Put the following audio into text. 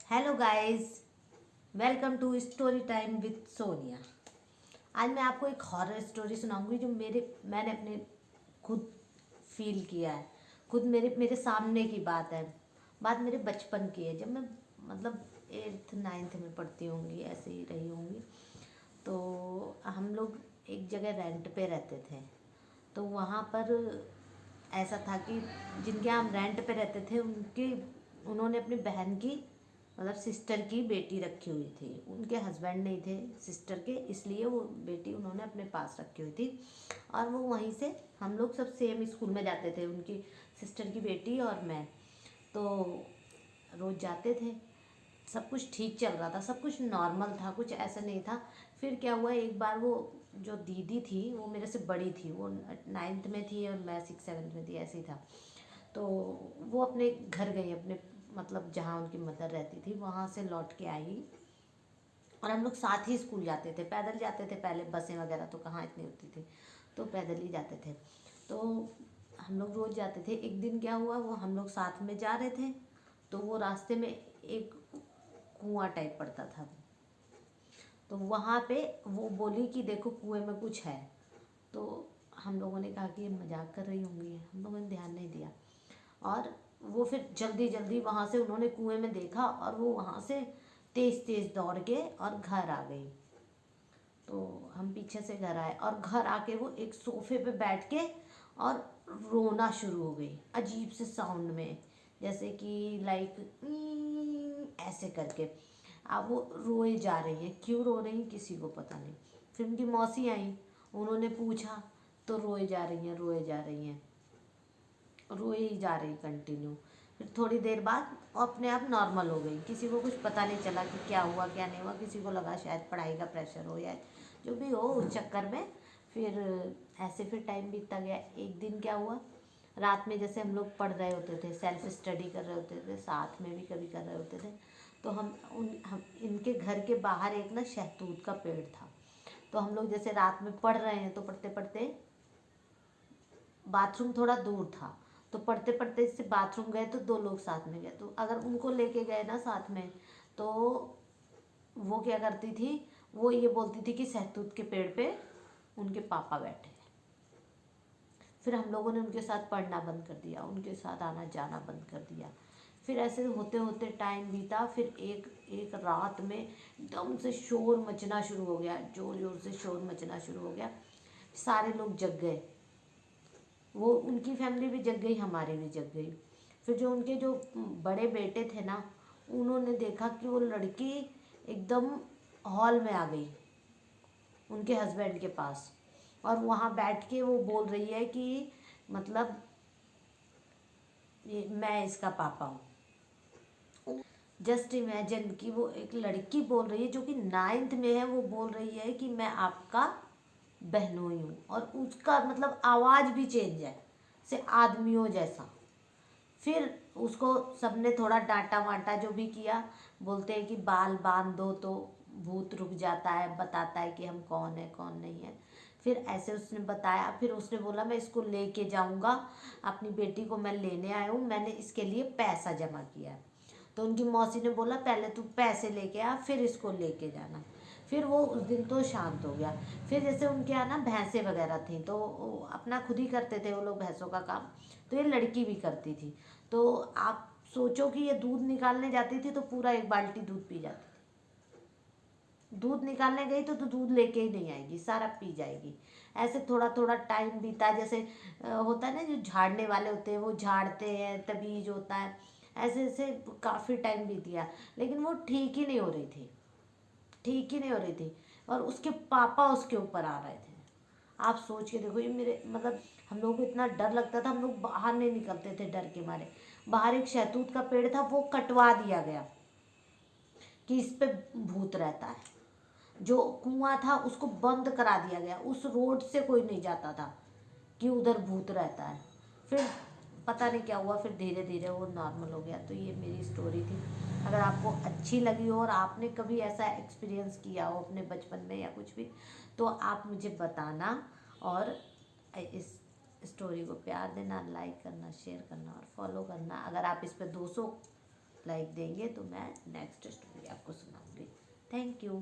Hello guys, welcome to story time with Sonia. आज मैं आपको एक हॉरर स्टोरी सुनाऊंगी जो मैंने अपने खुद फील किया है। खुद मेरे मेरे सामने की बात है। बात मेरे बचपन की है, जब मैं मतलब 8th 9th में पढ़ती होंगी, ऐसे ही रही होंगी। तो हम लोग एक जगह रेंट पे रहते थे। तो वहाँ पर ऐसा था कि जिनके हम रेंट पे रहते थे उन्होंने अपनी बहन की मतलब सिस्टर की बेटी रखी हुई थी। उनके हस्बैंड नहीं थे सिस्टर के, इसलिए वो बेटी उन्होंने अपने पास रखी हुई थी। और वो वहीं से हम लोग सब सेम स्कूल में जाते थे, उनकी सिस्टर की बेटी और मैं। तो रोज़ जाते थे, सब कुछ ठीक चल रहा था, सब कुछ नॉर्मल था, कुछ ऐसा नहीं था। फिर क्या हुआ, एक बार वो जो दीदी थी वो मेरे से बड़ी थी, वो 9th में थी और मैं 6th 7th में थी, ऐसे ही था। तो वो अपने घर गई, अपने मतलब जहाँ उनकी मदर रहती थी वहाँ से लौट के आई। और हम लोग साथ ही स्कूल जाते थे, पैदल जाते थे पहले, बसें वगैरह तो कहाँ इतनी होती थी, तो पैदल ही जाते थे। तो हम लोग रोज़ जाते थे। एक दिन क्या हुआ, वो हम लोग साथ में जा रहे थे, तो वो रास्ते में एक कुआं टाइप पड़ता था। तो वहाँ पे वो बोली कि देखो कुएं में कुछ है। तो हम लोगों ने कहा कि ये मजाक कर रही होंगी, हम लोगों ने ध्यान नहीं दिया। और वो फिर जल्दी जल्दी वहाँ से उन्होंने कुएं में देखा और वो वहाँ से तेज तेज दौड़ के और घर आ गई। तो हम पीछे से घर आए और घर आके वो एक सोफे पे बैठ के और रोना शुरू हो गई अजीब से साउंड में, जैसे कि लाइक ऐसे करके। अब वो रोए जा रही है, क्यों रो रही हैं किसी को पता नहीं। फिर उनकी मौसी आई, उन्होंने पूछा तो रोए जा रही हैं, रोए जा रही हैं, रोए ही जा रही कंटिन्यू। फिर थोड़ी देर बाद अपने आप नॉर्मल हो गई, किसी को कुछ पता नहीं चला कि क्या हुआ क्या नहीं हुआ। किसी को लगा शायद पढ़ाई का प्रेशर हो या जो भी हो, उस चक्कर में फिर ऐसे फिर टाइम बीतता गया। एक दिन क्या हुआ, रात में जैसे हम लोग पढ़ रहे होते थे, सेल्फ स्टडी कर रहे होते थे, साथ में भी कभी कर रहे होते थे। तो हम इनके घर के बाहर एक ना शहतूत का पेड़ था। तो हम लोग जैसे रात में पढ़ रहे हैं, तो पढ़ते पढ़ते बाथरूम थोड़ा दूर था, तो पढ़ते पढ़ते इससे बाथरूम गए तो 2 लोग साथ में गए। तो अगर उनको लेके गए ना साथ में, तो वो क्या करती थी, वो ये बोलती थी कि सहतूत के पेड़ पे उनके पापा बैठे हैं। फिर हम लोगों ने उनके साथ पढ़ना बंद कर दिया, उनके साथ आना जाना बंद कर दिया। फिर ऐसे होते होते टाइम बीता। फिर एक एक रात में एकदम से शोर मचना शुरू हो गया, जोर जोर से शोर मचना शुरू हो गया। सारे लोग जग गए, वो उनकी फैमिली भी जग गई, हमारी भी जग गई। फिर जो उनके जो बड़े बेटे थे ना, उन्होंने देखा कि वो लड़की एकदम हॉल में आ गई उनके हस्बैंड के पास, और वहाँ बैठ के वो बोल रही है कि मतलब ये मैं इसका पापा हूँ। जस्ट इमेजिन कि वो एक लड़की बोल रही है जो कि 9th में है, वो बोल रही है कि मैं आपका बहनोई हूँ। और उसका मतलब आवाज़ भी चेंज है, से आदमियों जैसा। फिर उसको सबने थोड़ा डांटा वाटा, जो भी किया। बोलते हैं कि बाल बांध दो तो भूत रुक जाता है, बताता है कि हम कौन है कौन नहीं है। फिर ऐसे उसने बताया। फिर उसने बोला मैं इसको लेके जाऊंगा, अपनी बेटी को मैं लेने आया हूँ, मैंने इसके लिए पैसा जमा किया है। तो उनकी मौसी ने बोला पहले तू पैसे लेके आ, फिर इसको लेके जाना। फिर वो उस दिन तो शांत हो गया। फिर जैसे उनके यहाँ ना भैंसें वगैरह थी, तो वो अपना खुद ही करते थे वो लोग भैंसों का काम, तो ये लड़की भी करती थी। तो आप सोचो कि ये दूध निकालने जाती थी तो पूरा 1 बाल्टी दूध पी जाती थी। दूध निकालने गई तो दूध लेके ही नहीं आएगी, सारा पी जाएगी। ऐसे थोड़ा थोड़ा टाइम बीता, जैसे होता है ना जो झाड़ने वाले होते हैं वो झाड़ते हैं, तबीज होता है, ऐसे ऐसे काफ़ी टाइम बीत गया। लेकिन वो ठीक ही नहीं हो रही थी, ठीक ही नहीं हो रही थी। और उसके पापा उसके ऊपर आ रहे थे। आप सोच के देखो, ये मेरे मतलब हम लोगों को इतना डर लगता था, हम लोग बाहर नहीं निकलते थे डर के मारे। बाहर एक शहतूत का पेड़ था, वो कटवा दिया गया कि इस पे भूत रहता है। जो कुआं था उसको बंद करा दिया गया, उस रोड से कोई नहीं जाता था कि उधर भूत रहता है। फिर पता नहीं क्या हुआ, फिर धीरे धीरे वो नॉर्मल हो गया। तो ये मेरी स्टोरी थी। अगर आपको अच्छी लगी हो और आपने कभी ऐसा एक्सपीरियंस किया हो अपने बचपन में या कुछ भी, तो आप मुझे बताना। और इस स्टोरी को प्यार देना, लाइक करना, शेयर करना और फॉलो करना। अगर आप इस पर 200 लाइक देंगे तो मैं नेक्स्ट स्टोरी आपको सुनाऊंगी। Thank you.